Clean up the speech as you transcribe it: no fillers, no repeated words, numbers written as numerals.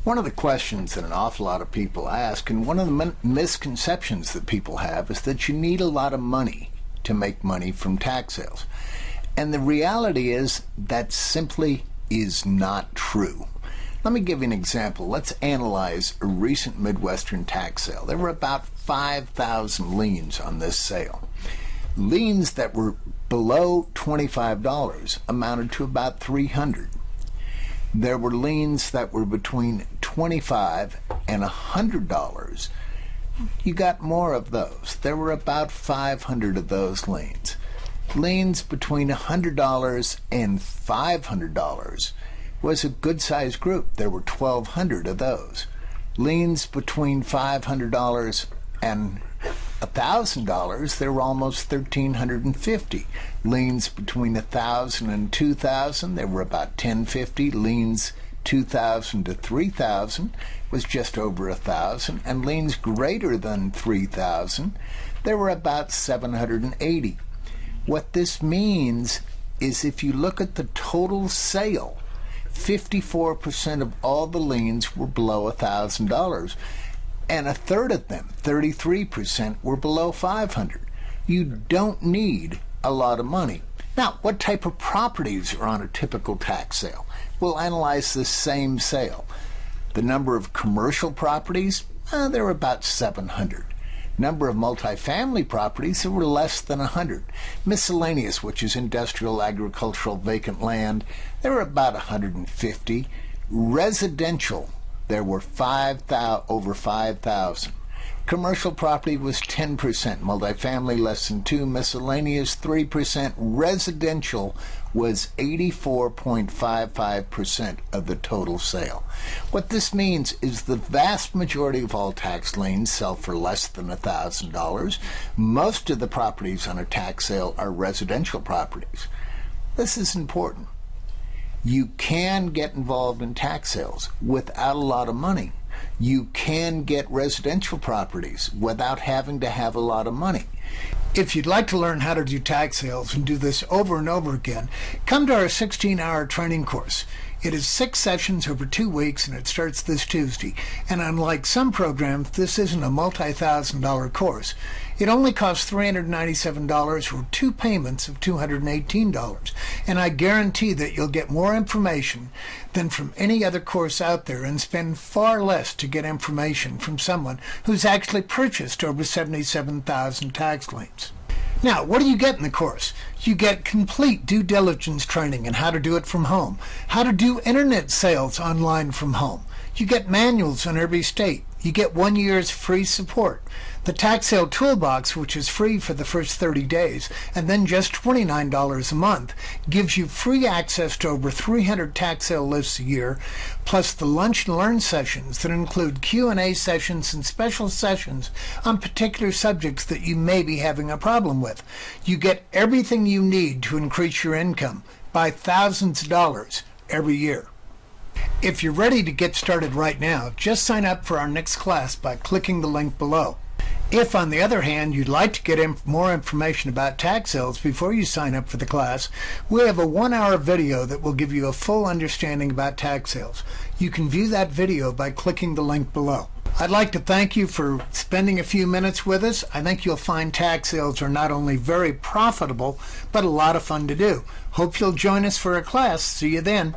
One of the questions that an awful lot of people ask, and one of the misconceptions that people have, is that you need a lot of money to make money from tax sales. And the reality is that simply is not true. Let me give you an example. Let's analyze a recent Midwestern tax sale. There were about 5,000 liens on this sale. Liens that were below $25 amounted to about 300. There were liens that were between $25 and $100. You got more of those. There were about 500 of those liens. Liens between $100 and $500 was a good-sized group. There were 1,200 of those. Liens between $500 and $1,000, there were almost 1,350. Liens between $1,000 and $2,000, there were about 1,050. Liens $2,000 to $3,000 was just over 1,000, and liens greater than $3,000, there were about 780. What this means is if you look at the total sale, 54% of all the liens were below $1,000. And a third of them, 33%, were below $500. You don't need a lot of money. Now, what type of properties are on a typical tax sale? We'll analyze the same sale. The number of commercial properties, there were about 700. Number of multifamily properties, there were less than 100. Miscellaneous, which is industrial, agricultural, vacant land, there were about 150. Residential, there were over 5,000. Commercial property was 10%, multifamily less than 2%, miscellaneous 3%, residential was 84.55% of the total sale. What this means is the vast majority of all tax liens sell for less than $1,000. Most of the properties on a tax sale are residential properties. This is important. You can get involved in tax sales without a lot of money. You can get residential properties without having to have a lot of money. If you'd like to learn how to do tax sales and do this over and over again, come to our 16-hour training course. It is 6 sessions over 2 weeks, and it starts this Tuesday. And unlike some programs, this isn't a multi-$1,000 course. It only costs $397 for 2 payments of $218. And I guarantee that you'll get more information than from any other course out there and spend far less to get information from someone who's actually purchased over 77,000 tax liens. Now, what do you get in the course? You get complete due diligence training and how to do it from home, how to do internet sales online from home. You get manuals on every state. You get 1 year's free support. The tax sale toolbox, which is free for the first 30 days and then just $29 a month, gives you free access to over 300 tax sale lists a year, plus the lunch and learn sessions that include Q&A sessions and special sessions on particular subjects that you may be having a problem with. You get everything you need to increase your income by thousands of dollars every year. If you're ready to get started right now, just sign up for our next class by clicking the link below. If, on the other hand, you'd like to get more information about tax sales before you sign up for the class, we have a 1-hour video that will give you a full understanding about tax sales. You can view that video by clicking the link below. I'd like to thank you for spending a few minutes with us. I think you'll find tax sales are not only very profitable, but a lot of fun to do. Hope you'll join us for a class. See you then.